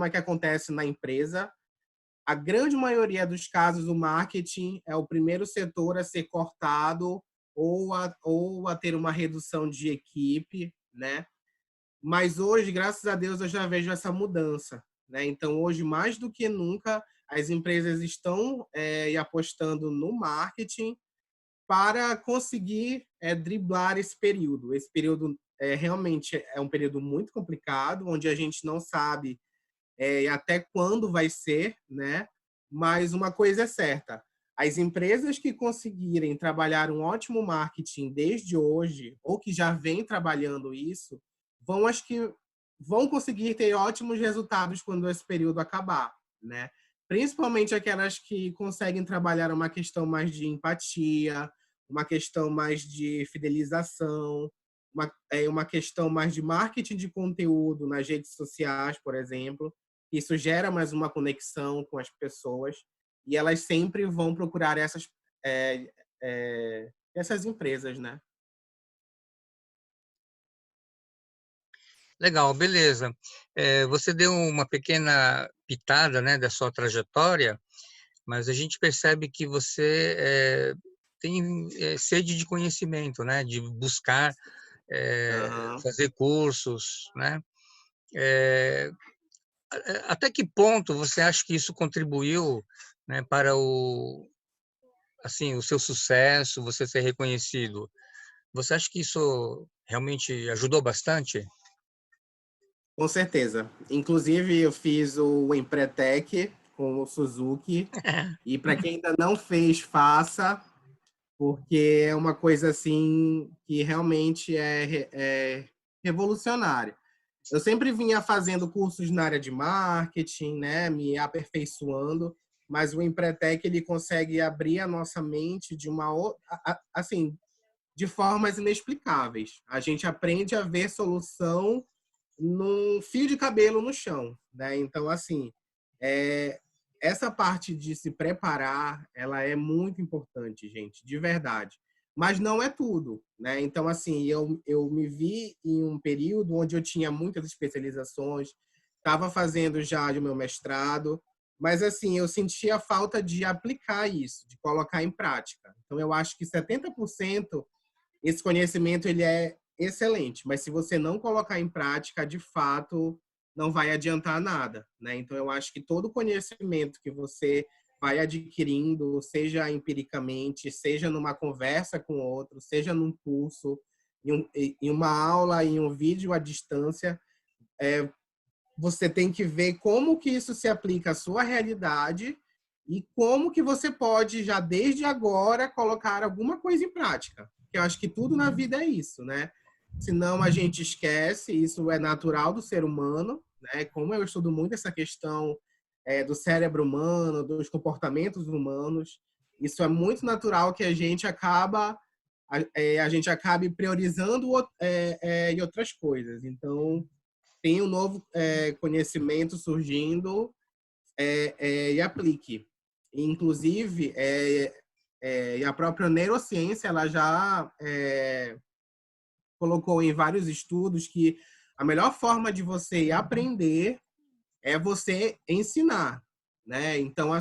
é que acontece na empresa. A grande maioria dos casos, o marketing é o primeiro setor a ser cortado ou a ter uma redução de equipe, né? Mas hoje, graças a Deus, eu já vejo essa mudança, né? Então, hoje, mais do que nunca, as empresas estão apostando no marketing para conseguir driblar esse período. Esse período realmente é um período muito complicado, onde a gente não sabe até quando vai ser, né? Mas uma coisa é certa, as empresas que conseguirem trabalhar um ótimo marketing desde hoje, ou que já vêm trabalhando isso, acho que vão conseguir ter ótimos resultados quando esse período acabar, né? Principalmente aquelas que conseguem trabalhar uma questão mais de empatia, uma questão mais de fidelização, uma questão mais de marketing de conteúdo nas redes sociais, por exemplo. Isso gera mais uma conexão com as pessoas e elas sempre vão procurar essas empresas, né? Legal, beleza. Você deu uma pequena pitada, né, da sua trajetória, mas a gente percebe que você tem sede de conhecimento, né, de buscar Aham. fazer cursos, né? Eh, Até que ponto você acha que isso contribuiu, né, para o seu sucesso, você ser reconhecido? Você acha que isso realmente ajudou bastante? Com certeza. Inclusive, eu fiz o Empretec com o Suzuki. E para quem ainda não fez, faça, porque é uma coisa assim que realmente é revolucionária. Eu sempre vinha fazendo cursos na área de marketing, né, me aperfeiçoando, mas o Empretec ele consegue abrir a nossa mente de assim, de formas inexplicáveis. A gente aprende a ver solução num fio de cabelo no chão, né? Então, assim, é, essa parte de se preparar, ela é muito importante, gente, de verdade. Mas não é tudo, né? Então, assim, eu me vi em um período onde eu tinha muitas especializações, estava fazendo já o meu mestrado, mas, assim, eu sentia falta de aplicar isso, de colocar em prática. Então, eu acho que 70% esse conhecimento ele é excelente, mas se você não colocar em prática, de fato, não vai adiantar nada, né? Então eu acho que todo conhecimento que você vai adquirindo, seja empiricamente, seja numa conversa com outro, seja num curso, em uma aula, em um vídeo à distância, você tem que ver como que isso se aplica à sua realidade e como que você pode, já desde agora, colocar alguma coisa em prática. Porque eu acho que tudo na vida é isso, né? Senão a gente esquece, isso é natural do ser humano, né? Como eu estudo muito essa questão do cérebro humano, dos comportamentos humanos, isso é muito natural que a gente acabe priorizando em outras coisas. Então, tem um novo conhecimento surgindo e aplique. Inclusive, a própria neurociência ela já colocou em vários estudos que a melhor forma de você aprender é você ensinar, né? Então,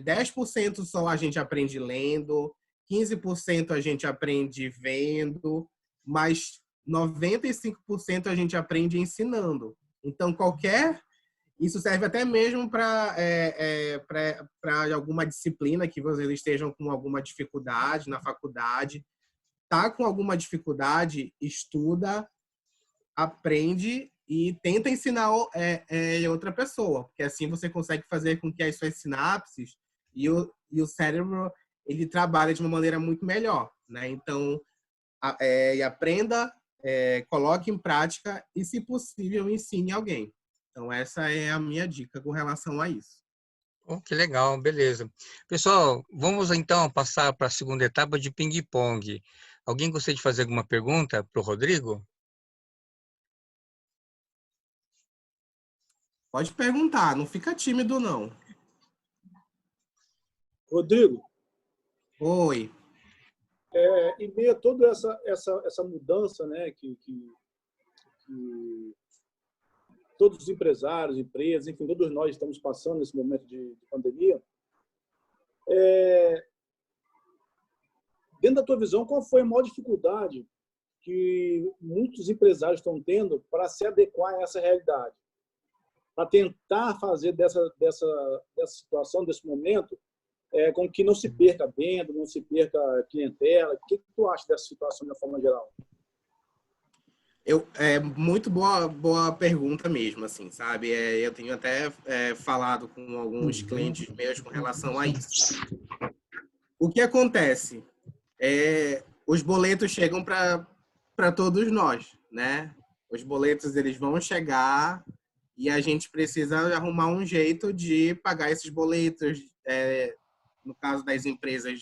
10% só a gente aprende lendo, 15% a gente aprende vendo, mas 95% a gente aprende ensinando. Então, isso serve até mesmo para alguma disciplina que vocês estejam com alguma dificuldade na faculdade. Tá com alguma dificuldade, estuda, aprende e tenta ensinar outra pessoa, porque assim você consegue fazer com que as suas sinapses e o cérebro ele trabalhe de uma maneira muito melhor, né? Então, aprenda, coloque em prática e, se possível, ensine alguém. Então, essa é a minha dica com relação a isso. Oh, que legal, beleza. Pessoal, vamos então passar para a segunda etapa de ping-pong. Alguém gostaria de fazer alguma pergunta para o Rodrigo? Pode perguntar, não fica tímido, não. Rodrigo, Oi. em meio a toda essa mudança, né, que todos os empresários, empresas, enfim, todos nós estamos passando nesse momento de pandemia. Dentro da tua visão, qual foi a maior dificuldade que muitos empresários estão tendo para se adequar a essa realidade? Para tentar fazer dessa situação, desse momento, com que não se perca a venda, não se perca a clientela. O que tu acha dessa situação de uma forma geral? Muito boa pergunta mesmo, assim, sabe? Eu tenho até falado com alguns clientes meus com relação a isso. O que acontece? Os boletos chegam para todos nós, né? Os boletos, eles vão chegar e a gente precisa arrumar um jeito de pagar esses boletos. No caso das empresas,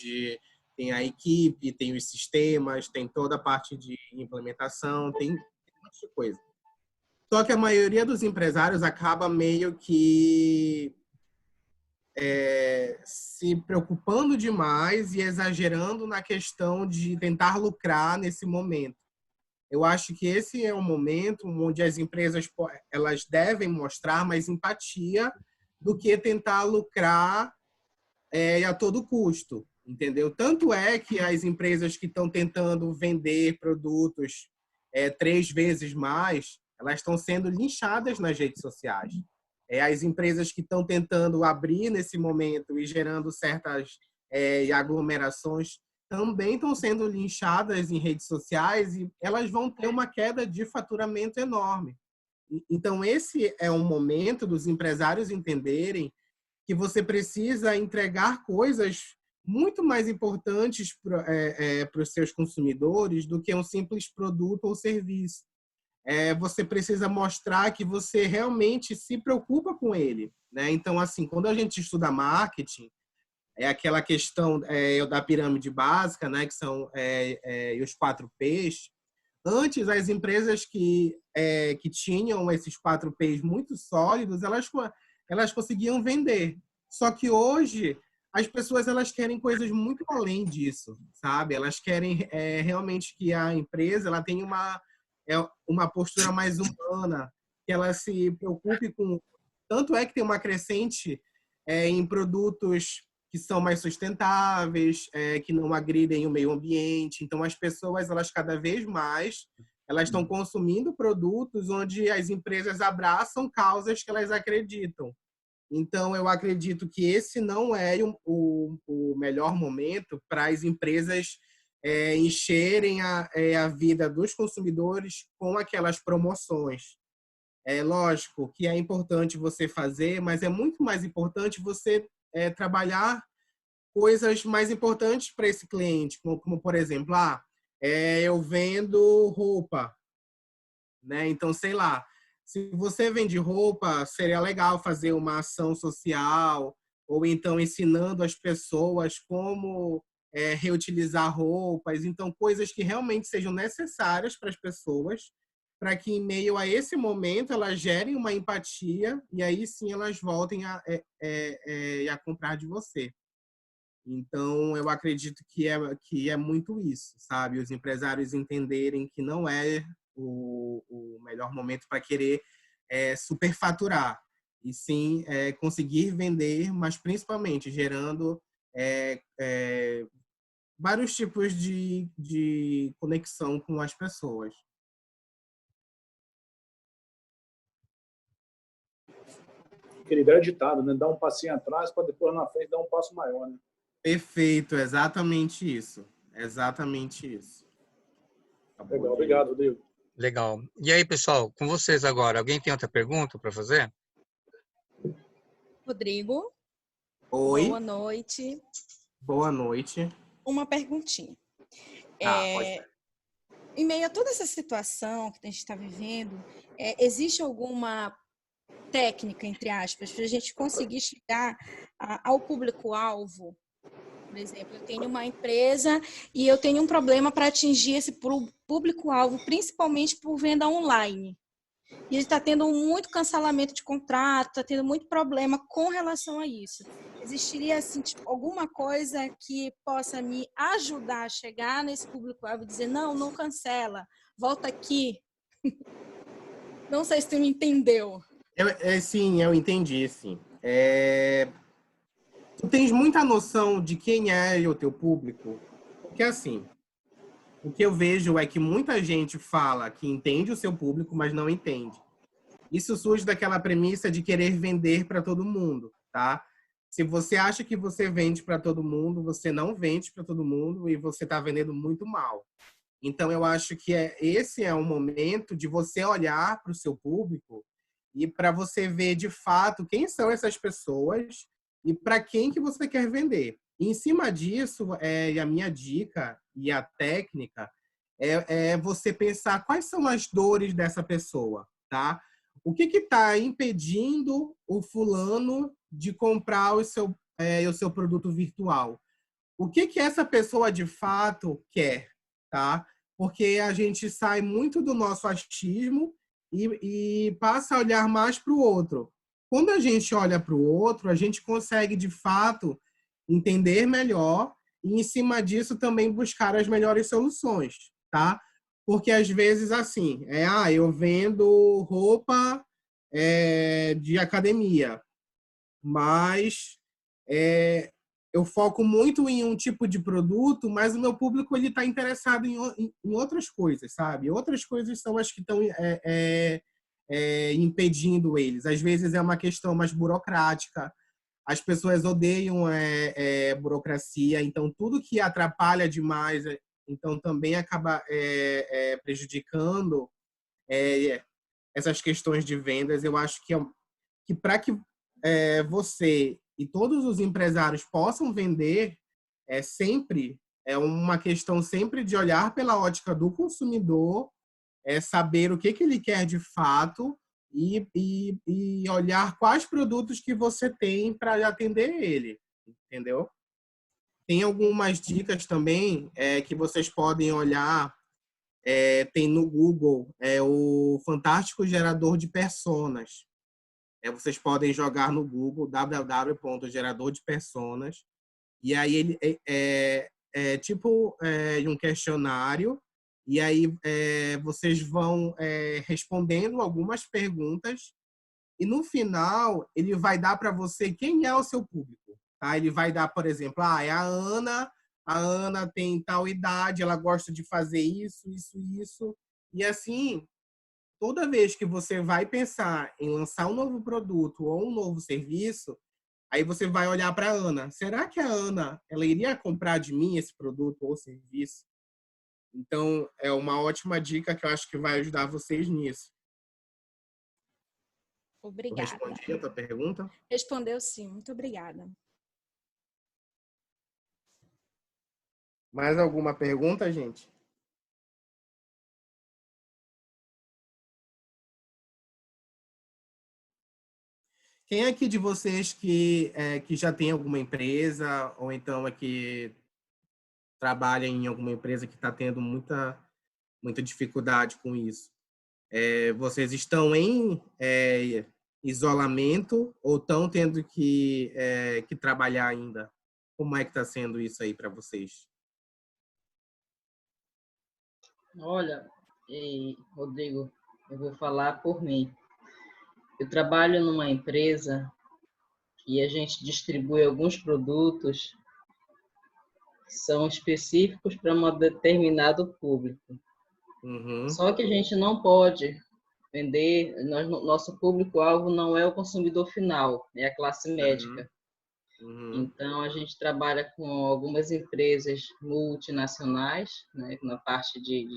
tem a equipe, tem os sistemas, tem toda a parte de implementação, tem um monte de coisa. Só que a maioria dos empresários acaba meio que se preocupando demais e exagerando na questão de tentar lucrar nesse momento. Eu acho que esse é um momento onde as empresas elas devem mostrar mais empatia do que tentar lucrar a todo custo, entendeu? Tanto é que as empresas que estão tentando vender produtos 3 vezes mais, elas estão sendo linchadas nas redes sociais. As empresas que estão tentando abrir nesse momento e gerando certas aglomerações também estão sendo linchadas em redes sociais e elas vão ter uma queda de faturamento enorme. Então, esse é um momento dos empresários entenderem que você precisa entregar coisas muito mais importantes para os seus consumidores do que um simples produto ou serviço. Você precisa mostrar que você realmente se preocupa com ele, né? Então, assim, quando a gente estuda marketing, aquela questão da pirâmide básica, né? Que são os 4 P's. Antes, as empresas que tinham esses 4 P's muito sólidos, elas conseguiam vender. Só que hoje as pessoas elas querem coisas muito além disso, sabe? Elas querem realmente que a empresa ela tenha uma postura mais humana, que ela se preocupe com... Tanto é que tem uma crescente em produtos que são mais sustentáveis, que não agridem o meio ambiente. Então, as pessoas, elas cada vez mais, elas estão consumindo produtos onde as empresas abraçam causas que elas acreditam. Então, eu acredito que esse não é o melhor momento para as empresas encherem a vida dos consumidores com aquelas promoções. É lógico que é importante você fazer, mas é muito mais importante você trabalhar coisas mais importantes para esse cliente, como por exemplo, eu vendo roupa, né? Então, sei lá, se você vende roupa, seria legal fazer uma ação social, ou então ensinando as pessoas como reutilizar roupas. Então, coisas que realmente sejam necessárias para as pessoas, para que em meio a esse momento elas gerem uma empatia e aí sim elas voltem a comprar de você. Então, eu acredito que é muito isso, sabe? Os empresários entenderem que não é o melhor momento para querer superfaturar, e sim conseguir vender, mas principalmente gerando vários tipos de conexão com as pessoas. Aquele velho ditado, né? Dar um passinho atrás para depois na frente dar um passo maior, né? Perfeito, exatamente isso. Exatamente isso. Legal, obrigado, Rodrigo. Legal. E aí, pessoal, com vocês agora. Alguém tem outra pergunta para fazer? Rodrigo. Oi. Boa noite. Boa noite. Uma perguntinha. Pode. Em meio a toda essa situação que a gente está vivendo, existe alguma técnica, entre aspas, para a gente conseguir chegar ao público-alvo? Por exemplo, eu tenho uma empresa e eu tenho um problema para atingir esse público-alvo, principalmente por venda online. E ele está tendo muito cancelamento de contrato, está tendo muito problema com relação a isso. Existiria assim, alguma coisa que possa me ajudar a chegar nesse público-alvo e dizer, não cancela, volta aqui. Não sei se tu me entendeu. Sim, eu entendi, sim. Tu tens muita noção de quem é o teu público? Porque, assim, o que eu vejo é que muita gente fala que entende o seu público, mas não entende. Isso surge daquela premissa de querer vender para todo mundo, tá? Se você acha que você vende para todo mundo, você não vende para todo mundo e você está vendendo muito mal. Então, eu acho que esse é um momento de você olhar para o seu público e para você ver de fato quem são essas pessoas e para quem que você quer vender. E, em cima disso, a minha dica e a técnica é você pensar quais são as dores dessa pessoa, tá? O que está impedindo o fulano de comprar o seu produto virtual? O que essa pessoa de fato quer, tá? Porque a gente sai muito do nosso achismo e passa a olhar mais para o outro. Quando a gente olha para o outro, a gente consegue de fato entender melhor e em cima disso também buscar as melhores soluções, tá? Porque às vezes assim, eu vendo roupa de academia, mas eu foco muito em um tipo de produto, mas o meu público ele está interessado em outras coisas, sabe? Outras coisas são as que estão impedindo eles. Às vezes é uma questão mais burocrática. As pessoas odeiam burocracia, então tudo que atrapalha demais, então também acaba prejudicando essas questões de vendas. Eu acho que para que você e todos os empresários possam vender, sempre uma questão sempre de olhar pela ótica do consumidor, saber o que ele quer de fato e olhar quais produtos que você tem para atender ele, entendeu? Tem algumas dicas também que vocês podem olhar. Tem no Google o fantástico gerador de personas. Vocês podem jogar no Google www.gerador de personas e aí ele é tipo um questionário e aí vocês vão respondendo algumas perguntas e no final ele vai dar para você quem é o seu público, tá? Ele vai dar, por exemplo, é a Ana. A Ana tem tal idade, ela gosta de fazer isso, isso, isso. E assim, toda vez que você vai pensar em lançar um novo produto ou um novo serviço, aí você vai olhar para a Ana. Será que a Ana ela iria comprar de mim esse produto ou serviço? Então, é uma ótima dica que eu acho que vai ajudar vocês nisso. Eu Obrigada. respondi a tua pergunta? Respondeu sim, muito obrigada. Mais alguma pergunta, gente? Quem é aqui de vocês que já tem alguma empresa ou então que trabalha em alguma empresa que está tendo muita dificuldade com isso? Vocês estão em isolamento ou estão tendo que trabalhar ainda? Como é que está sendo isso aí para vocês? Olha, Rodrigo, eu vou falar por mim. Eu trabalho numa empresa que a gente distribui alguns produtos que são específicos para um determinado público. Uhum. Só que a gente não pode vender, nosso público-alvo não é o consumidor final, é a classe médica. Uhum. Então, a gente trabalha com algumas empresas multinacionais, né, na parte de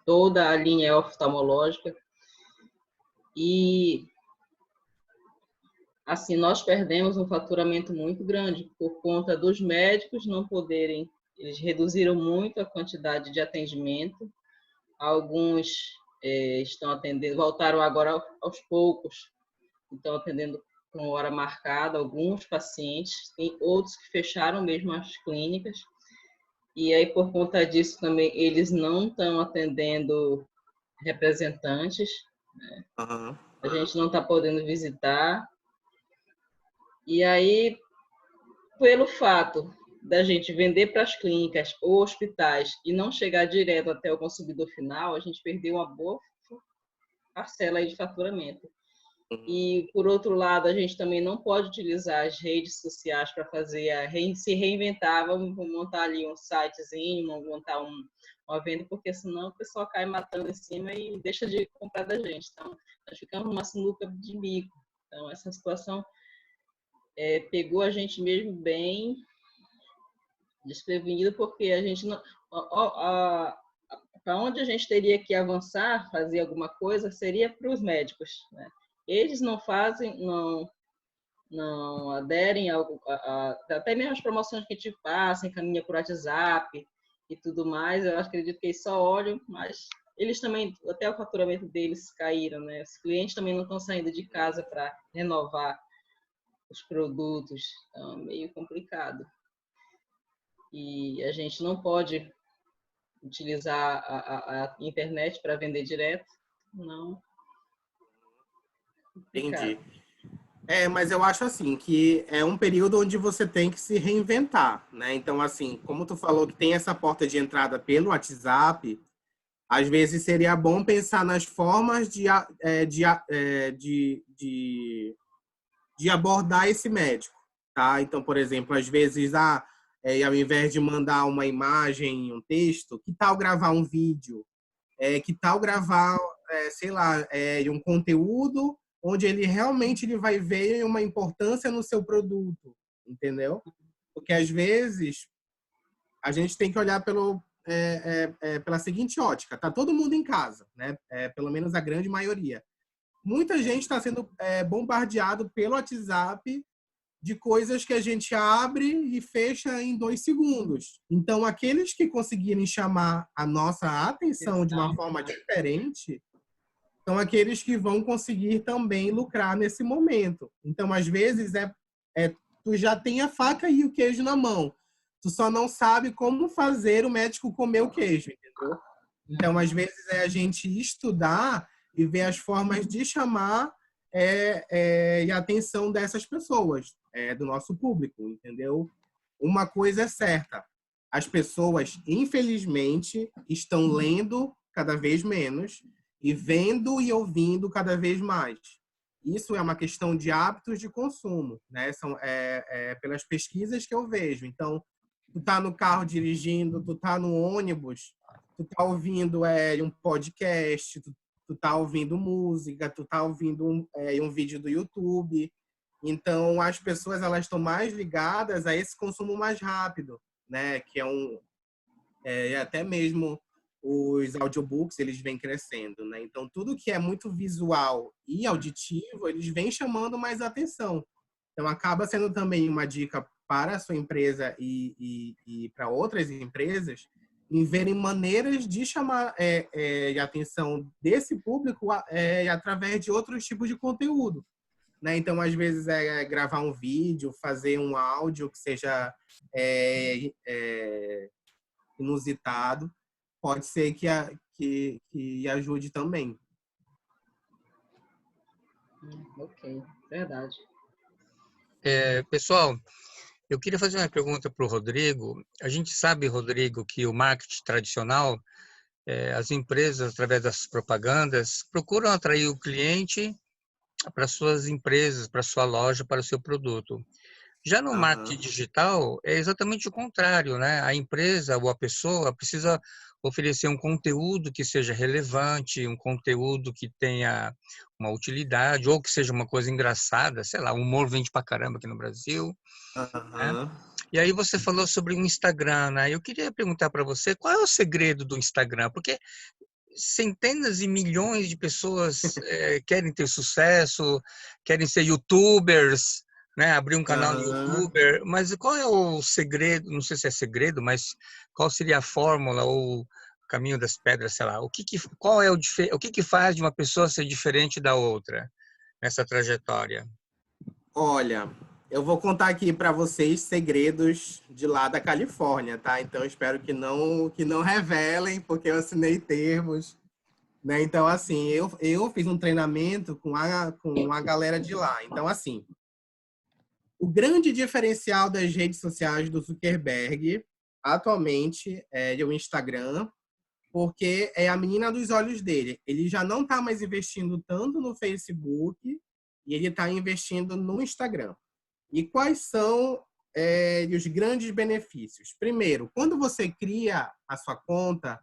toda a linha oftalmológica. E, assim, nós perdemos um faturamento muito grande por conta dos médicos não poderem, eles reduziram muito a quantidade de atendimento. Alguns estão atendendo, voltaram agora aos poucos, estão atendendo com hora marcada alguns pacientes, tem outros que fecharam mesmo as clínicas, e aí por conta disso também eles não estão atendendo representantes, né? Uhum. A gente não está podendo visitar, e aí pelo fato da gente vender para as clínicas ou hospitais e não chegar direto até o consumidor final, a gente perdeu uma boa parcela aí de faturamento. E, por outro lado, a gente também não pode utilizar as redes sociais para fazer se reinventar. Vamos montar ali um sitezinho, vamos montar uma venda, porque senão o pessoal cai matando em cima e deixa de comprar da gente. Então, nós ficamos numa sinuca de bico. Então, essa situação pegou a gente mesmo bem desprevenido, porque a gente não... Para onde a gente teria que avançar, fazer alguma coisa, seria para os médicos, né? Eles não fazem, não aderem até mesmo as promoções que a gente passa, encaminha por WhatsApp e tudo mais. Eu acredito que eles só olham, mas eles também, até o faturamento deles caíram, né? Os clientes também não estão saindo de casa para renovar os produtos, então é meio complicado. E a gente não pode utilizar a internet para vender direto, não. Entendi. Mas eu acho assim que é um período onde você tem que se reinventar, né? Então, assim, como tu falou que tem essa porta de entrada pelo WhatsApp, às vezes seria bom pensar nas formas de abordar esse médico, tá? Então, por exemplo, às vezes, ao invés de mandar uma imagem, um texto, que tal gravar um vídeo? Que tal gravar, sei lá, um conteúdo onde ele vai ver uma importância no seu produto, entendeu? Porque às vezes a gente tem que olhar pela seguinte ótica: tá todo mundo em casa, né? Pelo menos a grande maioria. Muita gente está sendo bombardeado pelo WhatsApp de coisas que a gente abre e fecha em 2 segundos. Então, aqueles que conseguirem chamar a nossa atenção de uma forma diferente são aqueles que vão conseguir também lucrar nesse momento. Então, às vezes, tu já tem a faca e o queijo na mão. Tu só não sabe como fazer o médico comer o queijo, entendeu? Então, às vezes, é a gente estudar e ver as formas de chamar a atenção dessas pessoas, do nosso público, entendeu? Uma coisa é certa: as pessoas, infelizmente, estão lendo cada vez menos e vendo e ouvindo cada vez mais. Isso é uma questão de hábitos de consumo, né? São pelas pesquisas que eu vejo. Então, tu tá no carro dirigindo, tu tá no ônibus, tu tá ouvindo um podcast, tu tá ouvindo música, tu tá ouvindo um vídeo do YouTube. Então, as pessoas elas estão mais ligadas a esse consumo mais rápido, né? Que até mesmo os audiobooks, eles vêm crescendo, né? Então, tudo que é muito visual e auditivo, eles vêm chamando mais atenção. Então, acaba sendo também uma dica para a sua empresa e para outras empresas em verem maneiras de chamar a atenção desse público através de outros tipos de conteúdo, né? Então, às vezes, gravar um vídeo, fazer um áudio que seja inusitado, pode ser que ajude também. Ok, verdade. Pessoal, eu queria fazer uma pergunta para o Rodrigo. A gente sabe, Rodrigo, que o marketing tradicional, as empresas, através das propagandas, procuram atrair o cliente para suas empresas, para sua loja, para o seu produto. Já no marketing digital, é exatamente o contrário, né? A empresa ou a pessoa precisa oferecer um conteúdo que seja relevante, um conteúdo que tenha uma utilidade, ou que seja uma coisa engraçada, sei lá, o humor vende pra caramba aqui no Brasil, né? E aí você falou sobre o Instagram, né? Eu queria perguntar para você, qual é o segredo do Instagram? Porque centenas e milhões de pessoas querem ter sucesso, querem ser YouTubers, né? Abrir um canal no YouTuber, mas qual é o segredo? Não sei se é segredo, mas qual seria a fórmula ou o caminho das pedras, sei lá? O que faz de uma pessoa ser diferente da outra nessa trajetória? Olha, eu vou contar aqui para vocês segredos de lá da Califórnia, tá? Então, eu espero que não revelem, porque eu assinei termos, né? Então, assim, eu fiz um treinamento com a galera de lá. Então, assim, o grande diferencial das redes sociais do Zuckerberg atualmente é o Instagram, porque é a menina dos olhos dele. Ele já não está mais investindo tanto no Facebook e ele está investindo no Instagram. E quais são os grandes benefícios? Primeiro, quando você cria a sua conta,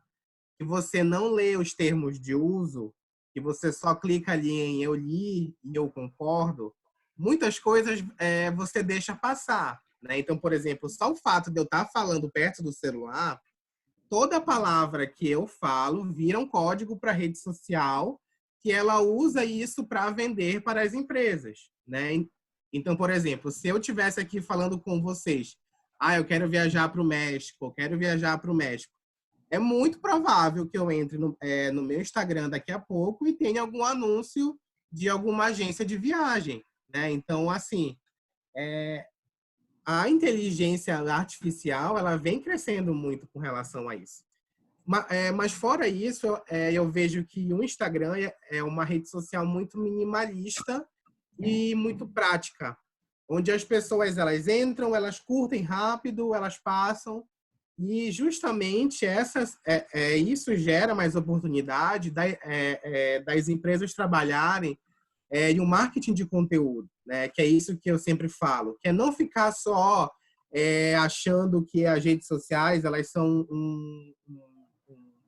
e você não lê os termos de uso, e você só clica ali em eu li e eu concordo, muitas coisas você deixa passar, né? Então, por exemplo, só o fato de eu estar falando perto do celular, toda palavra que eu falo vira um código para a rede social, que ela usa isso para vender para as empresas, né? Então, por exemplo, se eu estivesse aqui falando com vocês, eu quero viajar para o México, eu quero viajar para o México, é muito provável que eu entre no meu Instagram daqui a pouco e tenha algum anúncio de alguma agência de viagem, né? Então, assim, a inteligência artificial, ela vem crescendo muito com relação a isso. Mas fora isso, eu vejo que o Instagram é uma rede social muito minimalista e muito prática, onde as pessoas elas entram, elas curtem rápido, elas passam, e justamente isso gera mais oportunidade das empresas trabalharem em um marketing de conteúdo, né? Que é isso que eu sempre falo, que é não ficar só achando que as redes sociais elas são um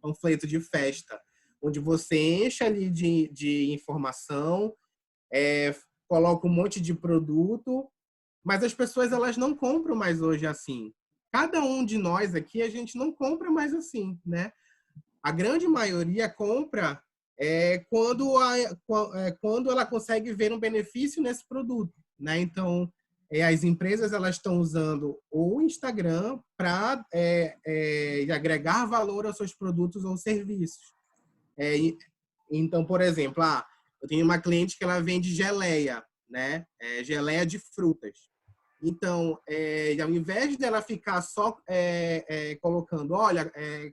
panfleto de festa, onde você enche ali de informação, coloca um monte de produto, mas as pessoas elas não compram mais hoje assim. Cada um de nós aqui, a gente não compra mais assim, né? A grande maioria compra quando ela consegue ver um benefício nesse produto, né? Então, as empresas elas estão usando o Instagram para agregar valor aos seus produtos ou serviços. Então, por exemplo, eu tenho uma cliente que ela vende geleia, né? Geleia de frutas. Então, ao invés dela ficar só colocando, olha,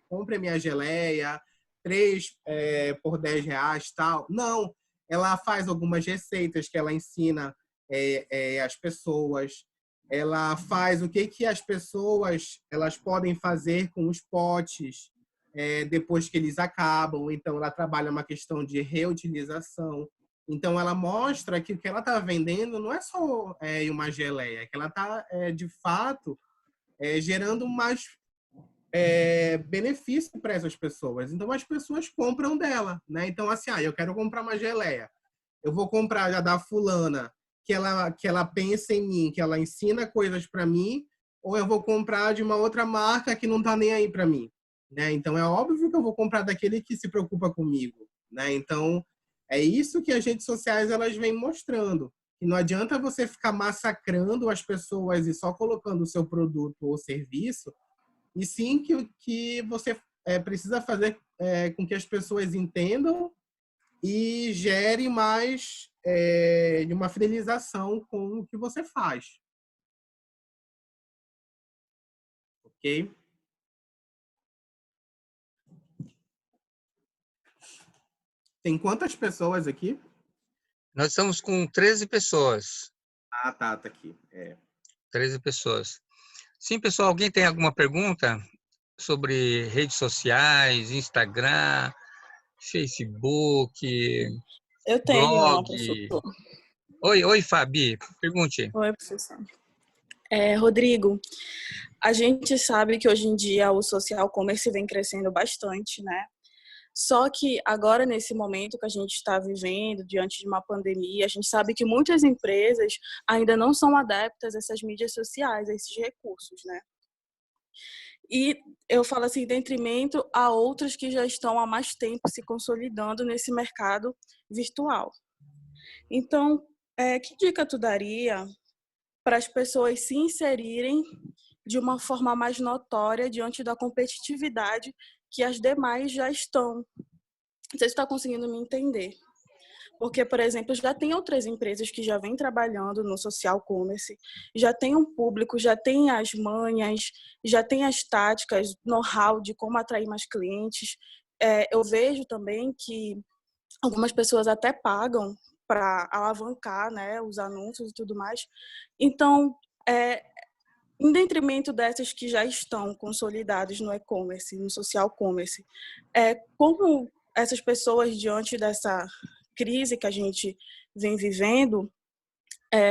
compre a minha geleia, 3 por R$10, tal. Não, ela faz algumas receitas que ela ensina as pessoas. Ela faz o que as pessoas elas podem fazer com os potes depois que eles acabam. Então, ela trabalha uma questão de reutilização. Então, ela mostra que o que ela está vendendo não é só uma geleia, que ela está, de fato, gerando mais benefício para essas pessoas. Então, as pessoas compram dela, né? Então, assim, eu quero comprar uma geleia. Eu vou comprar já da fulana, que ela pensa em mim, que ela ensina coisas para mim, ou eu vou comprar de uma outra marca que não está nem aí para mim, né? Então, é óbvio que eu vou comprar daquele que se preocupa comigo, né? Então, é isso que as redes sociais elas vêm mostrando. E não adianta você ficar massacrando as pessoas e só colocando o seu produto ou serviço, e sim que você precisa fazer com que as pessoas entendam e gere mais de uma fidelização com o que você faz. Ok? Tem quantas pessoas aqui? Nós estamos com 13 pessoas. Tá aqui. 13 pessoas. Sim, pessoal, alguém tem alguma pergunta sobre redes sociais, Instagram, Facebook, Eu tenho blog? uma, professor. Oi, Fabi, pergunte. Oi, professor. Rodrigo, a gente sabe que hoje em dia o social commerce vem crescendo bastante, né? Só que agora, nesse momento que a gente está vivendo, diante de uma pandemia, a gente sabe que muitas empresas ainda não são adeptas a essas mídias sociais, a esses recursos, né? E eu falo assim, em detrimento a outras que já estão há mais tempo se consolidando nesse mercado virtual. Então, que dica tu daria para as pessoas se inserirem de uma forma mais notória diante da competitividade que as demais já estão? Não sei se está conseguindo me entender. Porque, por exemplo, já tem outras empresas que já vêm trabalhando no social commerce, já tem um público, já tem as manhas, já tem as táticas, know-how de como atrair mais clientes. Eu vejo também que algumas pessoas até pagam para alavancar, né, os anúncios e tudo mais. Então, em detrimento dessas que já estão consolidadas no e-commerce, no social commerce, como essas pessoas, diante dessa crise que a gente vem vivendo,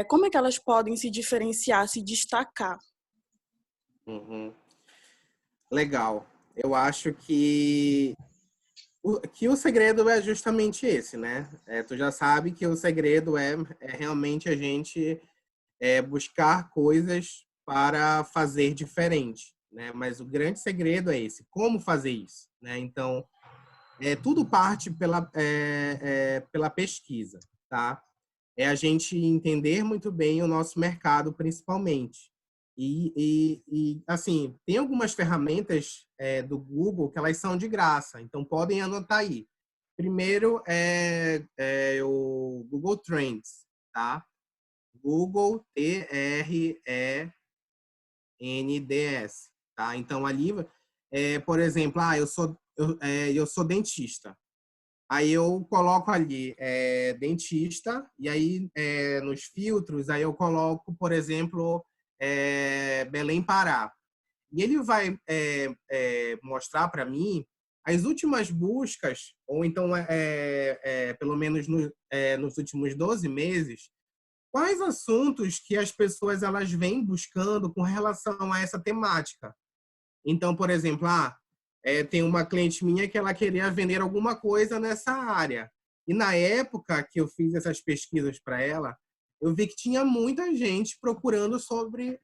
como é que elas podem se diferenciar, se destacar? Uhum. Legal. Eu acho que o segredo é justamente esse, né? Tu já sabe que o segredo é realmente a gente buscar coisas para fazer diferente, né? Mas o grande segredo é esse, como fazer isso, né? Então, tudo parte pela pesquisa, tá? É a gente entender muito bem o nosso mercado, principalmente. Assim, tem algumas ferramentas do Google que elas são de graça, então podem anotar aí. Primeiro é o Google Trends, tá? Google Trends, tá? Então ali, por exemplo, eu sou dentista. Aí eu coloco ali dentista e aí nos filtros aí eu coloco, por exemplo, Belém, Pará. E ele vai mostrar para mim as últimas buscas, ou então pelo menos nos últimos 12 meses, quais assuntos que as pessoas elas vêm buscando com relação a essa temática. Então, por exemplo, tem uma cliente minha que ela queria vender alguma coisa nessa área. E na época que eu fiz essas pesquisas para ela, eu vi que tinha muita gente procurando sobre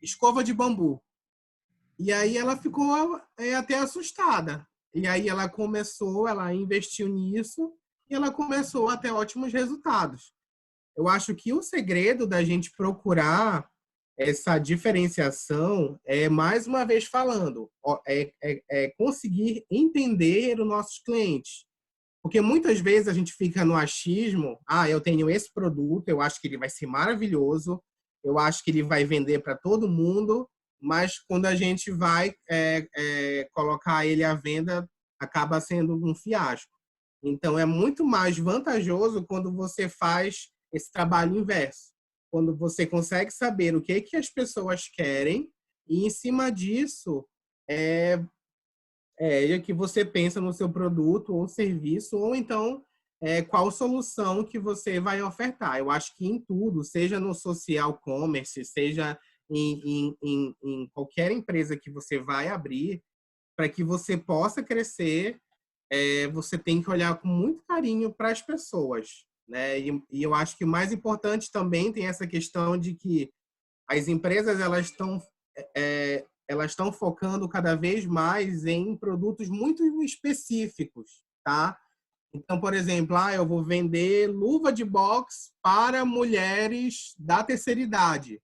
escova de bambu. E aí ela ficou até assustada. E aí ela investiu nisso e ela começou a ter ótimos resultados. Eu acho que o segredo da gente procurar essa diferenciação mais uma vez falando, conseguir entender os nossos clientes. Porque muitas vezes a gente fica no achismo, eu tenho esse produto, eu acho que ele vai ser maravilhoso, eu acho que ele vai vender para todo mundo, mas quando a gente vai colocar ele à venda, acaba sendo um fiasco. Então, é muito mais vantajoso quando você faz esse trabalho inverso. Quando você consegue saber o que as pessoas querem e, em cima disso, que você pensa no seu produto ou serviço, ou então qual solução que você vai ofertar. Eu acho que em tudo, seja no social commerce, seja em qualquer empresa que você vai abrir, para que você possa crescer, você tem que olhar com muito carinho para as pessoas, né? E eu acho que o mais importante também tem essa questão de que as empresas elas estão focando cada vez mais em produtos muito específicos, tá? Então, por exemplo, eu vou vender luva de boxe para mulheres da terceira idade.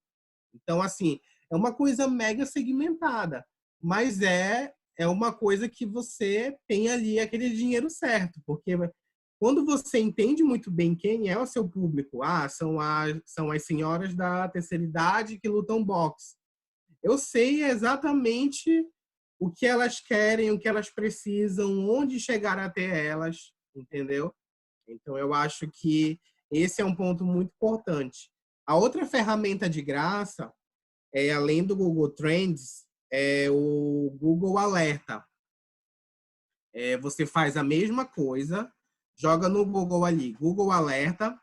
Então, assim, é uma coisa mega segmentada, mas é uma coisa que você tem ali aquele dinheiro certo, porque quando você entende muito bem quem é o seu público, são as senhoras da terceira idade que lutam boxe. Eu sei exatamente o que elas querem, o que elas precisam, onde chegar até elas, entendeu? Então, eu acho que esse é um ponto muito importante. A outra ferramenta de graça além do Google Trends, o Google Alerta. Você faz a mesma coisa, joga no Google ali, Google Alerta,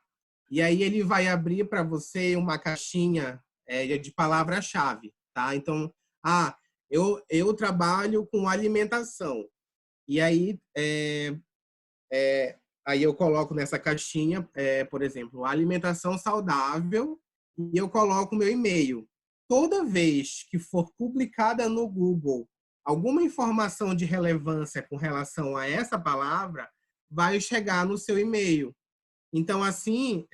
e aí ele vai abrir para você uma caixinha de palavra-chave, tá? Então, eu trabalho com alimentação. E aí, aí eu coloco nessa caixinha, por exemplo, alimentação saudável, e eu coloco o meu e-mail. Toda vez que for publicada no Google alguma informação de relevância com relação a essa palavra, vai chegar no seu e-mail. Então, assim,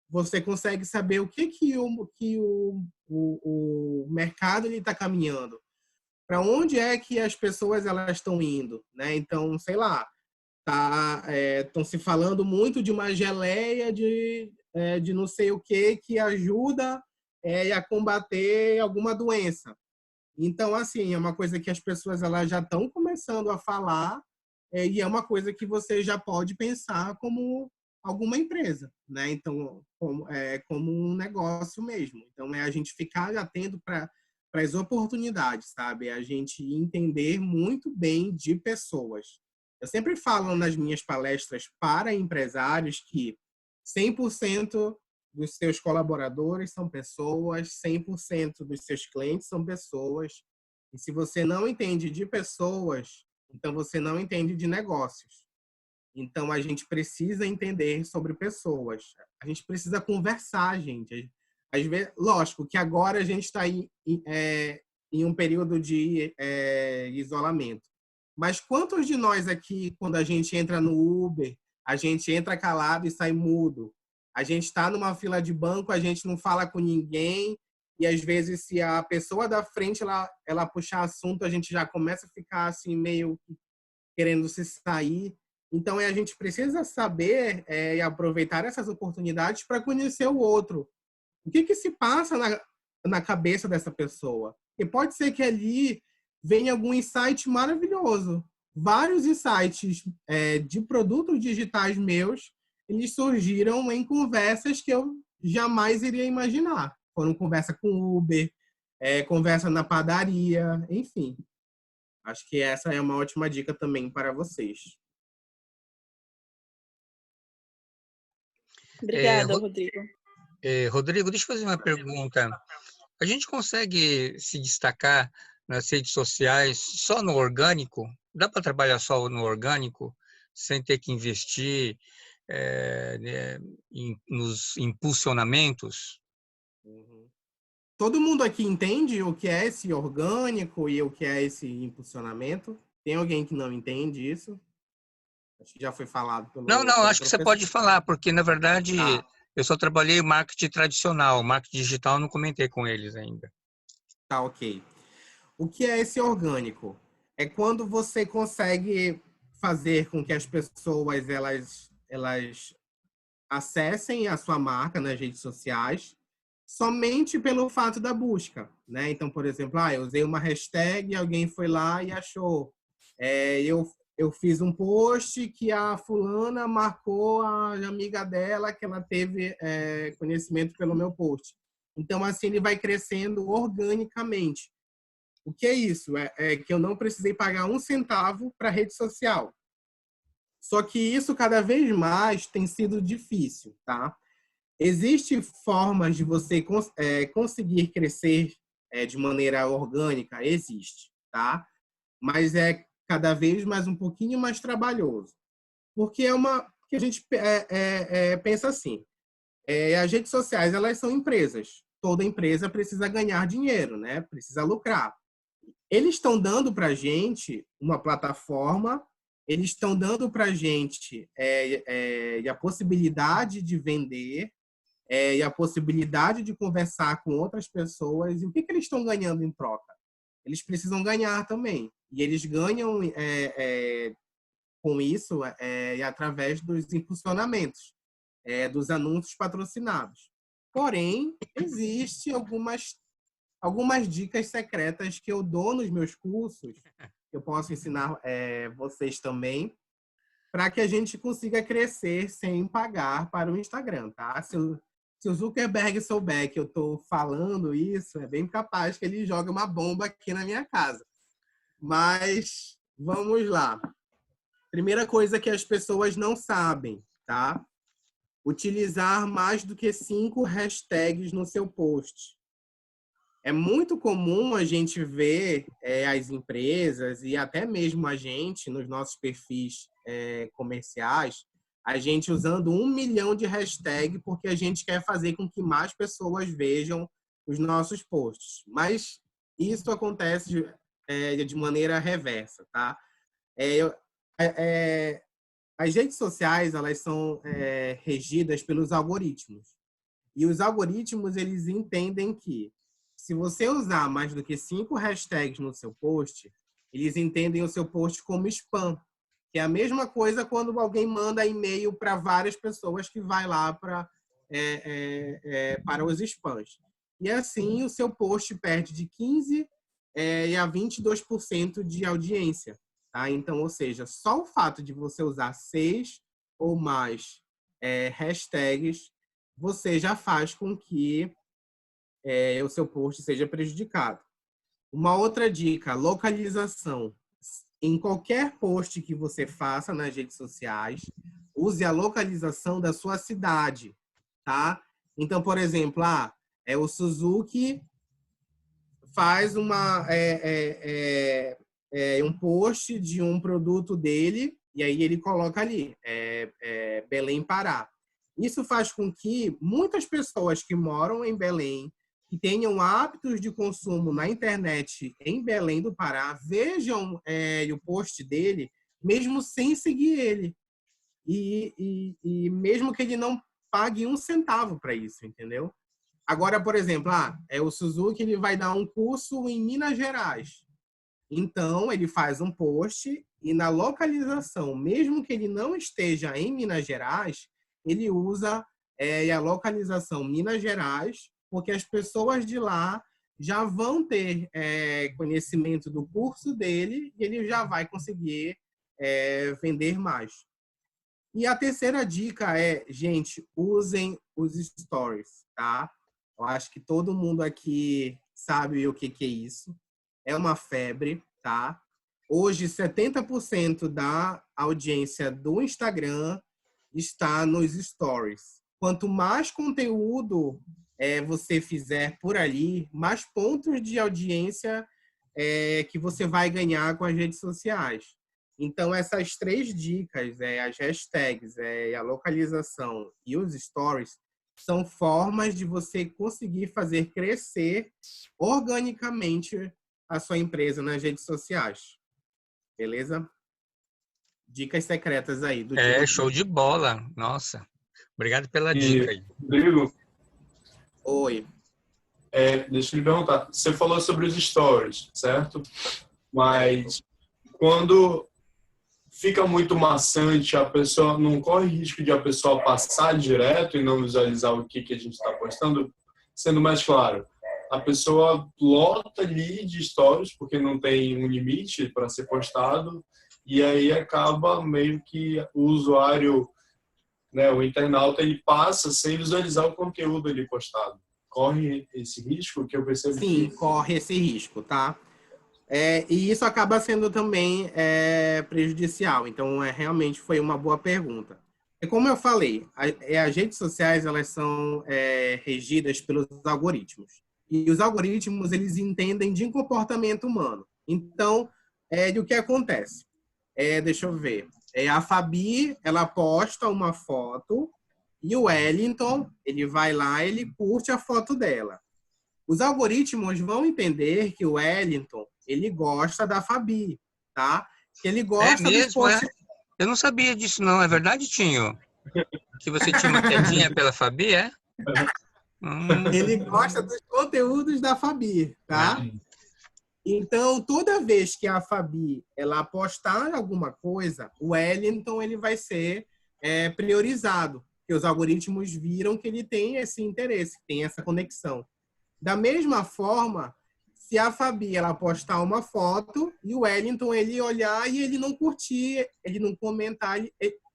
você consegue saber o que o mercado está caminhando. Para onde é que as pessoas elas estão indo, né? Então, sei lá, estão se falando muito de uma geleia de não sei o que ajuda a combater alguma doença. Então, assim, é uma coisa que as pessoas elas já estão começando a falar e é uma coisa que você já pode pensar como alguma empresa, né? Então, como um negócio mesmo. Então, é a gente ficar atento para as oportunidades, sabe? É a gente entender muito bem de pessoas. Eu sempre falo nas minhas palestras para empresários que 100% dos seus colaboradores são pessoas, 100% dos seus clientes são pessoas. E se você não entende de pessoas, então você não entende de negócios. Então a gente precisa entender sobre pessoas. A gente precisa conversar, gente. Às vezes, lógico que agora a gente está em um período de isolamento. Mas quantos de nós aqui, quando a gente entra no Uber, a gente entra calado e sai mudo? A gente está numa fila de banco, a gente não fala com ninguém, e às vezes, se a pessoa da frente ela puxar assunto, a gente já começa a ficar assim, meio querendo se sair. Então, a gente precisa saber e aproveitar essas oportunidades para conhecer o outro. O que se passa na cabeça dessa pessoa? E pode ser que ali venha algum insight maravilhoso. Vários insights de produtos digitais meus, eles surgiram em conversas que eu jamais iria imaginar. Foram conversa com Uber, conversa na padaria, enfim. Acho que essa é uma ótima dica também para vocês. Obrigada, Rodrigo. Rodrigo, deixa eu fazer uma pergunta. A gente consegue se destacar nas redes sociais só no orgânico? Dá para trabalhar só no orgânico, sem ter que investir nos impulsionamentos? Uhum. Todo mundo aqui entende o que é esse orgânico e o que é esse impulsionamento? Tem alguém que não entende isso? Acho que já foi falado pelo Não, acho que você pode falar, porque, na verdade, eu só trabalhei em marketing tradicional. Marketing digital eu não comentei com eles ainda. Tá, ok. O que é esse orgânico? É quando você consegue fazer com que as pessoas elas acessem a sua marca nas redes sociais somente pelo fato da busca, né? Então, por exemplo, eu usei uma hashtag e alguém foi lá e achou. Eu fiz um post que a fulana marcou a amiga dela que ela teve conhecimento pelo meu post. Então, assim, ele vai crescendo organicamente. O que é isso? É que eu não precisei pagar 1 centavo para a rede social. Só que isso cada vez mais tem sido difícil, tá? Existem formas de você conseguir crescer de maneira orgânica? Existe, tá? Mas é cada vez mais um pouquinho mais trabalhoso. Porque que a gente pensa assim, as redes sociais, elas são empresas. Toda empresa precisa ganhar dinheiro, né? Precisa lucrar. Eles estão dando para a gente uma plataforma, eles estão dando para a gente a possibilidade de vender, e a possibilidade de conversar com outras pessoas. E o que eles estão ganhando em troca? Eles precisam ganhar também. E eles ganham com isso através dos impulsionamentos, dos anúncios patrocinados. Porém, existem algumas dicas secretas que eu dou nos meus cursos, que eu posso ensinar vocês também, para que a gente consiga crescer sem pagar para o Instagram, tá? Se o Zuckerberg souber que eu estou falando isso, é bem capaz que ele jogue uma bomba aqui na minha casa. Mas vamos lá. Primeira coisa que as pessoas não sabem, tá? Utilizar mais do que 5 hashtags no seu post. É muito comum a gente ver as empresas e até mesmo a gente, nos nossos perfis comerciais, a gente usando 1 milhão de hashtags porque a gente quer fazer com que mais pessoas vejam os nossos posts. Mas isso acontece de maneira reversa, tá? As redes sociais, elas são regidas pelos algoritmos. E os algoritmos, eles entendem que se você usar mais do que 5 hashtags no seu post, eles entendem o seu post como spam, que é a mesma coisa quando alguém manda e-mail para várias pessoas que vai lá para os spams. E assim, o seu post perde de 15% a 22% de audiência. Tá? Então, ou seja, só o fato de você usar 6 ou mais hashtags, você já faz com que o seu post seja prejudicado. Uma outra dica, localização. em qualquer post que você faça nas redes sociais, use a localização da sua cidade, tá? Então, por exemplo, o Suzuki faz um post de um produto dele e aí ele coloca ali, Belém, Pará. Isso faz com que muitas pessoas que moram em Belém, que tenham hábitos de consumo na internet em Belém do Pará, vejam o post dele, mesmo sem seguir ele. E mesmo que ele não pague um centavo para isso, entendeu? Agora, por exemplo, o Suzuki ele vai dar um curso em Minas Gerais. Então, ele faz um post e na localização, mesmo que ele não esteja em Minas Gerais, ele usa a localização Minas Gerais, porque as pessoas de lá já vão ter conhecimento do curso dele e ele já vai conseguir vender mais. E a terceira dica gente, usem os stories, tá? Eu acho que todo mundo aqui sabe o que é isso. É uma febre, tá? Hoje, 70% da audiência do Instagram está nos stories. Quanto mais conteúdo você fizer por ali, mais pontos de audiência que você vai ganhar com as redes sociais. Então, essas 3 dicas, as hashtags, a localização e os stories, são formas de você conseguir fazer crescer organicamente a sua empresa nas redes sociais. Beleza? Dicas secretas aí. Show de bola. Nossa. Obrigado pela dica aí. Rodrigo? Oi. Deixa eu lhe perguntar. Você falou sobre os stories, certo? Mas quando fica muito maçante, a pessoa não corre risco de a pessoa passar direto e não visualizar o que a gente está postando? Sendo mais claro, a pessoa lota ali de stories porque não tem um limite para ser postado e aí acaba meio que o usuário, né, o internauta, ele passa sem visualizar o conteúdo ali postado. Corre esse risco que eu percebo? Sim, corre esse risco, tá? E isso acaba sendo também prejudicial. Então, realmente foi uma boa pergunta. E como eu falei, as redes sociais elas são regidas pelos algoritmos. E os algoritmos, eles entendem de comportamento humano. Então, o que acontece? Deixa eu ver. A Fabi, ela posta uma foto e o Wellington, ele vai lá, ele curte a foto dela. Os algoritmos vão entender que o Wellington, ele gosta da Fabi, tá? Que ele gosta dos posts. Eu não sabia disso, não. É verdade, Tinho? Que você tinha uma quedinha pela Fabi, é? Ele gosta dos conteúdos da Fabi, tá? Então, toda vez que a Fabi ela postar alguma coisa, o Wellington ele vai ser priorizado, porque os algoritmos viram que ele tem esse interesse, tem essa conexão. Da mesma forma, se a Fabi ela postar uma foto e o Wellington ele olhar e ele não curtir, ele não comentar,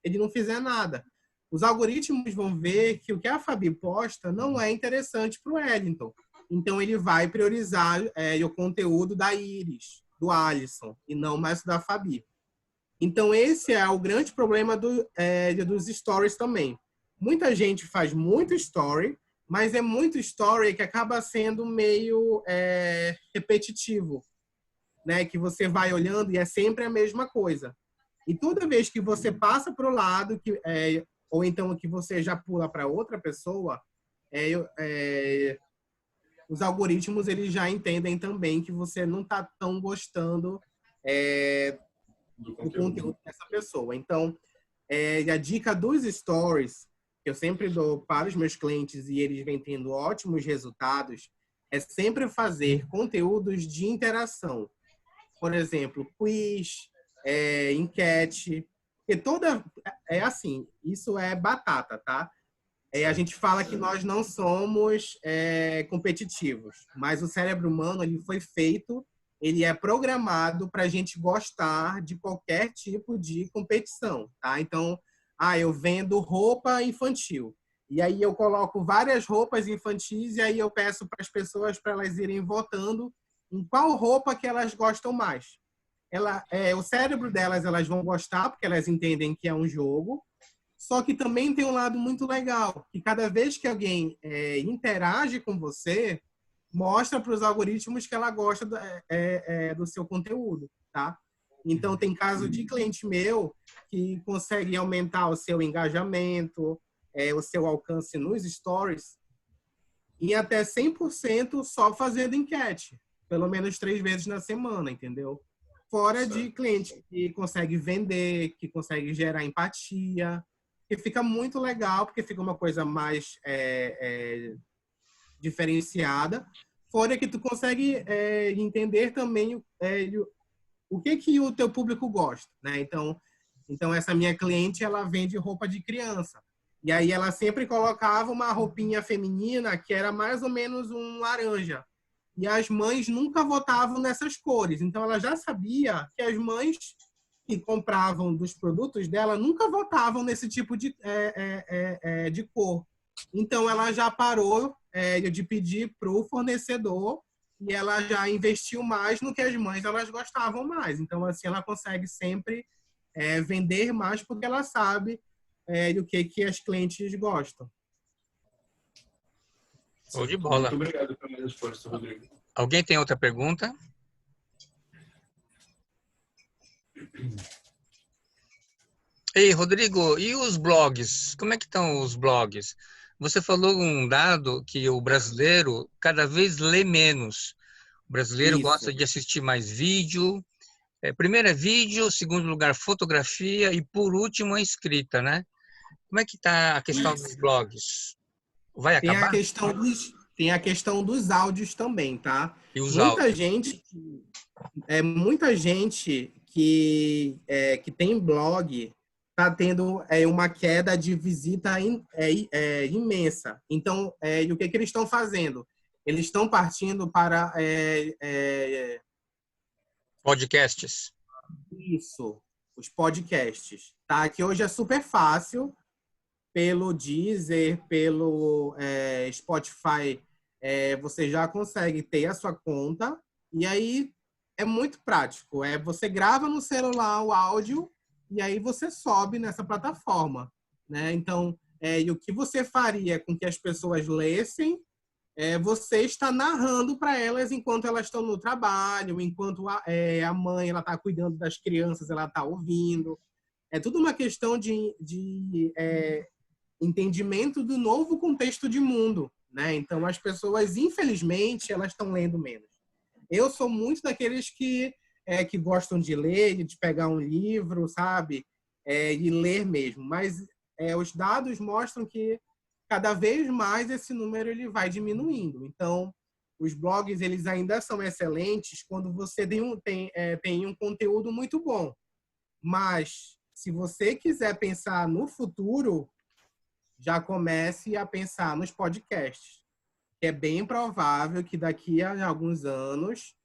ele não fizer nada, os algoritmos vão ver que o que a Fabi posta não é interessante para o Wellington. Então, ele vai priorizar o conteúdo da Iris, do Alisson, e não mais da Fabi. Então, esse é o grande problema dos stories também. Muita gente faz muito story, mas é muito story que acaba sendo meio repetitivo, né? Que você vai olhando e é sempre a mesma coisa. E toda vez que você passa para o lado, ou então que você já pula para outra pessoa, os algoritmos eles já entendem também que você não está tão gostando do conteúdo dessa pessoa. Então, a dica dos stories, que eu sempre dou para os meus clientes e eles vêm tendo ótimos resultados, é sempre fazer conteúdos de interação. Por exemplo, quiz, enquete, porque assim, isso é batata, tá? A gente fala que nós não somos competitivos, mas o cérebro humano ele foi feito, ele é programado para a gente gostar de qualquer tipo de competição, tá? Então, eu vendo roupa infantil e aí eu coloco várias roupas infantis e aí eu peço para as pessoas para elas irem votando em qual roupa que elas gostam mais. o cérebro delas, elas vão gostar, porque elas entendem que é um jogo. Só que também tem um lado muito legal, que cada vez que alguém interage com você, mostra para os algoritmos que ela gosta do seu conteúdo, tá? Então, tem caso de cliente meu que consegue aumentar o seu engajamento, o seu alcance nos stories, em até 100% só fazendo enquete, pelo menos 3 vezes na semana, entendeu? Fora de cliente que consegue vender, que consegue gerar empatia, que fica muito legal, porque fica uma coisa mais diferenciada. Fora que tu consegue entender também o que o teu público gosta, né? Então essa minha cliente, ela vende roupa de criança. E aí ela sempre colocava uma roupinha feminina que era mais ou menos um laranja. E as mães nunca votavam nessas cores. Então ela já sabia que as mães que compravam dos produtos dela nunca votavam nesse tipo de cor. Então ela já parou de pedir para o fornecedor e ela já investiu mais no que as mães elas gostavam mais. Então assim ela consegue sempre vender mais porque ela sabe do que as clientes gostam. Show de bola. Muito obrigado pela resposta, Rodrigo. Alguém tem outra pergunta? Ei, Rodrigo, e os blogs? Como é que estão os blogs? Você falou um dado que o brasileiro cada vez lê menos. O brasileiro gosta de assistir mais vídeo. Primeiro é vídeo, segundo lugar fotografia e por último a escrita, né? Como é que está a questão dos blogs? Vai acabar? Tem a questão dos áudios também, tá? E os áudios? Muita gente que tem blog está tendo uma queda de visita imensa. Então, o que eles estão fazendo? Eles estão partindo para podcasts. Isso, os podcasts, tá? Que hoje é super fácil, pelo Deezer, pelo Spotify, você já consegue ter a sua conta, e aí é muito prático. Você grava no celular o áudio, e aí você sobe nessa plataforma, né? Então, e o que você faria com que as pessoas lessem, você está narrando para elas enquanto elas estão no trabalho, enquanto a mãe ela está cuidando das crianças, ela está ouvindo. É tudo uma questão de entendimento do novo contexto de mundo, né? Então, as pessoas, infelizmente, elas estão lendo menos. Eu sou muito daqueles que gostam de ler, de pegar um livro, sabe? E ler mesmo. Mas os dados mostram que cada vez mais esse número ele vai diminuindo. Então, os blogs eles ainda são excelentes quando você tem um conteúdo muito bom. Mas, se você quiser pensar no futuro, já comece a pensar nos podcasts. É bem provável que daqui a alguns anos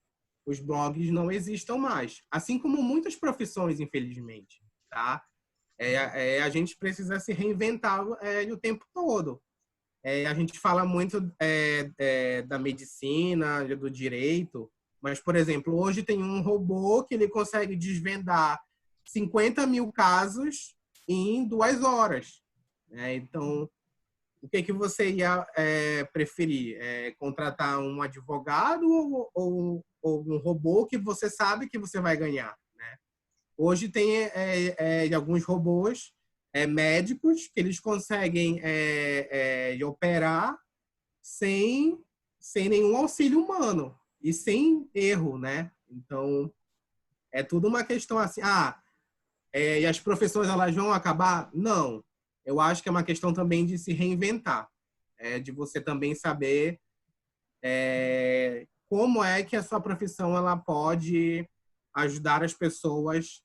os blogs não existam mais. Assim como muitas profissões, infelizmente. Tá? A gente precisa se reinventar o tempo todo. A gente fala muito da medicina, do direito, mas, por exemplo, hoje tem um robô que ele consegue desvendar 50 mil casos em 2 horas. Então, o que você ia preferir? Contratar um advogado ou um robô que você sabe que você vai ganhar? Né? Hoje tem alguns robôs médicos que eles conseguem operar sem nenhum auxílio humano e sem erro, né? Então, é tudo uma questão assim, e as profissões elas vão acabar? Não. Eu acho que é uma questão também de se reinventar, de você também saber como é que a sua profissão ela pode ajudar as pessoas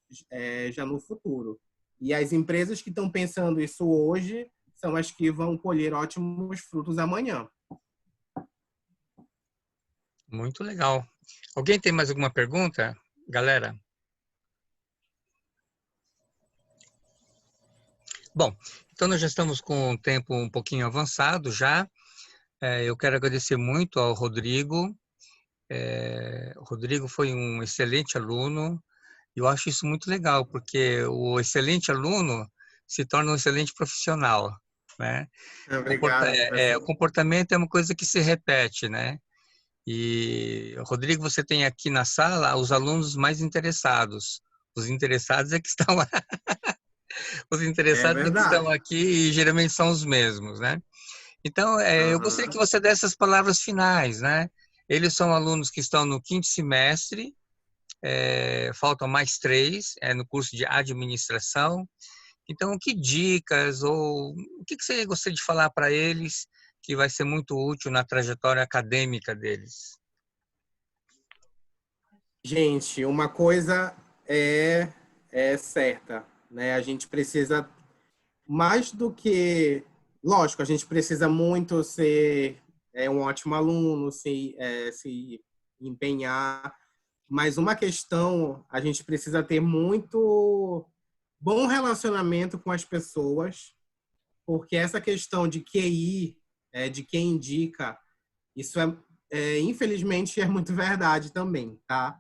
já no futuro. E as empresas que estão pensando isso hoje são as que vão colher ótimos frutos amanhã. Muito legal. Alguém tem mais alguma pergunta, galera? Bom, então nós já estamos com o tempo um pouquinho avançado já. Eu quero agradecer muito ao Rodrigo. O Rodrigo foi um excelente aluno. Eu acho isso muito legal, porque o excelente aluno se torna um excelente profissional, né? Obrigado, O professor. comportamento é uma coisa que se repete, né? E, Rodrigo, você tem aqui na sala os alunos mais interessados. Os interessados é que estão lá. Os É interessados é que estão verdade. aqui e geralmente são os mesmos, né? Então, eu gostaria que Aham. você desse as palavras finais, né? Eles são alunos que estão no 5º semestre, faltam mais 3, no curso de administração. Então, que dicas ou o que você gostaria de falar para eles que vai ser muito útil na trajetória acadêmica deles? Gente, uma coisa é certa, né? A gente precisa mais do que, lógico, a gente precisa muito ser um ótimo aluno, se empenhar, mas uma questão, a gente precisa ter muito bom relacionamento com as pessoas, porque essa questão de QI, de quem indica, isso infelizmente é muito verdade também, tá?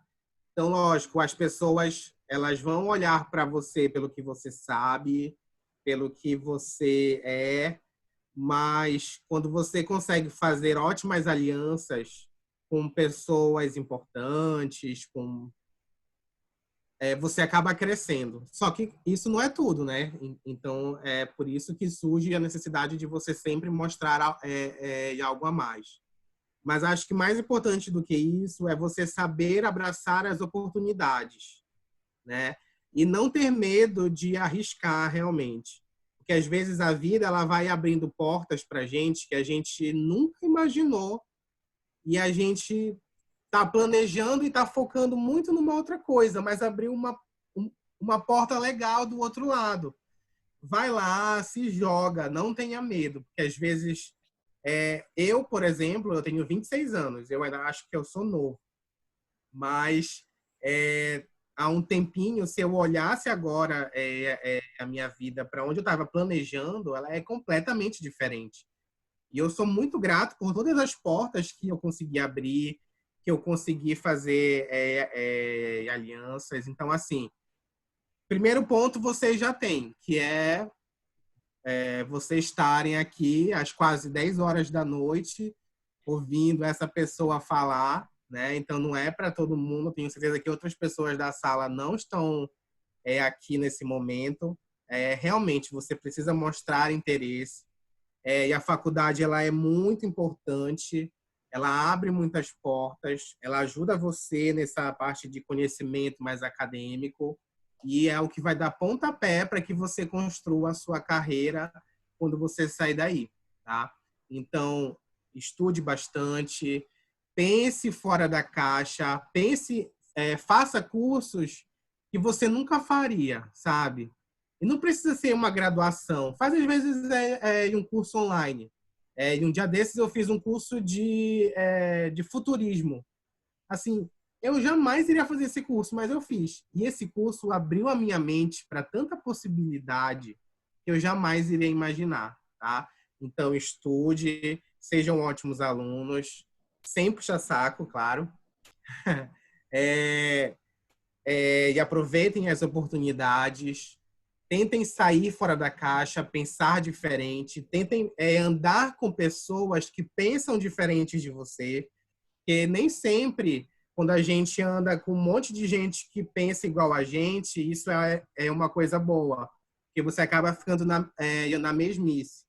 Então, lógico, as pessoas elas vão olhar para você pelo que você sabe, pelo que você é, mas quando você consegue fazer ótimas alianças com pessoas importantes, você acaba crescendo. Só que isso não é tudo, né? Então, é por isso que surge a necessidade de você sempre mostrar algo a mais. Mas acho que mais importante do que isso é você saber abraçar as oportunidades, né? E não ter medo de arriscar realmente. Porque às vezes a vida ela vai abrindo portas para gente que a gente nunca imaginou e a gente está planejando e está focando muito numa outra coisa, mas abriu uma porta legal do outro lado. Vai lá, se joga, não tenha medo, porque às vezes eu, por exemplo, eu tenho 26 anos, eu ainda acho que eu sou novo, mas há um tempinho, se eu olhasse agora a minha vida para onde eu estava planejando, ela é completamente diferente. E eu sou muito grato por todas as portas que eu consegui abrir, que eu consegui fazer alianças. Então, assim, primeiro ponto vocês já têm, que vocês estarem aqui às quase 10 horas da noite, ouvindo essa pessoa falar, né? Então, não é para todo mundo. Tenho certeza que outras pessoas da sala não estão aqui nesse momento. Realmente, você precisa mostrar interesse. E a faculdade ela é muito importante. Ela abre muitas portas. Ela ajuda você nessa parte de conhecimento mais acadêmico. E é o que vai dar pontapé para que você construa a sua carreira quando você sair daí, tá? Então, estude bastante, pense fora da caixa, faça cursos que você nunca faria, sabe? E não precisa ser uma graduação. Faz, às vezes, um curso online. E um dia desses eu fiz um curso de futurismo. Assim, eu jamais iria fazer esse curso, mas eu fiz. E esse curso abriu a minha mente para tanta possibilidade que eu jamais iria imaginar, tá? Então, estude, sejam ótimos alunos, sem puxar saco, claro. E aproveitem as oportunidades, tentem sair fora da caixa, pensar diferente, tentem andar com pessoas que pensam diferentes de você, porque nem sempre, quando a gente anda com um monte de gente que pensa igual a gente, isso é uma coisa boa, porque você acaba ficando na mesmice.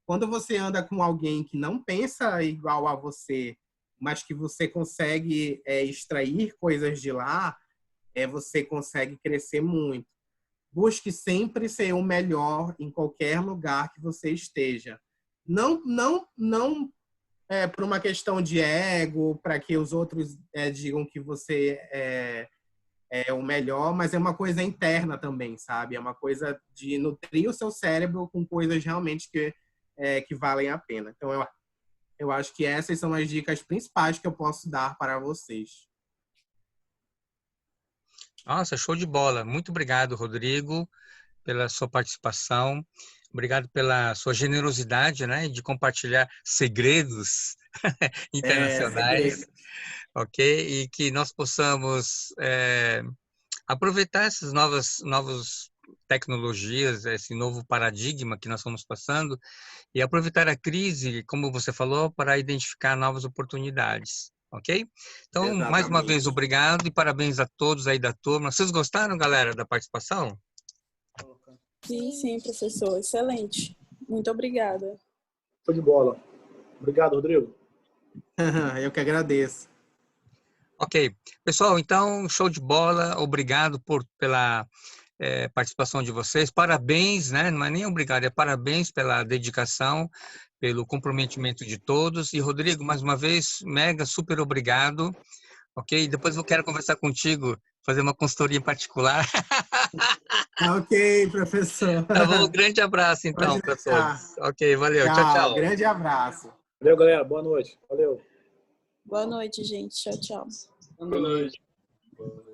Quando você anda com alguém que não pensa igual a você, mas que você consegue extrair coisas de lá, você consegue crescer muito. Busque sempre ser o melhor em qualquer lugar que você esteja. Não por uma questão de ego, para que os outros digam que você é o melhor, mas é uma coisa interna também, sabe? É uma coisa de nutrir o seu cérebro com coisas realmente que valem a pena. Então, eu acho que essas são as dicas principais que eu posso dar para vocês. Nossa, show de bola. Muito obrigado, Rodrigo, pela sua participação. Obrigado pela sua generosidade, né, de compartilhar segredos internacionais, Segredo. ok? E que nós possamos aproveitar essas novas tecnologias, esse novo paradigma que nós estamos passando, e aproveitar a crise, como você falou, para identificar novas oportunidades, ok? Então, Exatamente. mais uma vez, obrigado e parabéns a todos aí da turma. Vocês gostaram, galera, da participação? Sim, professor. Excelente. Muito obrigada. Show de bola. Obrigado, Rodrigo. Eu que agradeço. Ok. Pessoal, então, show de bola. Obrigado pela participação de vocês. Parabéns, né? Não é nem obrigado, é parabéns pela dedicação, pelo comprometimento de todos. E, Rodrigo, mais uma vez, mega, super obrigado. Ok? Depois eu quero conversar contigo, fazer uma consultoria em particular. Ok, professor. Tá bom? Grande abraço, então, Pode para deixar. todos. Ok, valeu. Tchau, Tchau, tchau. grande abraço. Valeu, galera. Boa noite. Valeu. Boa noite, gente. Tchau, tchau. Boa noite. Boa noite.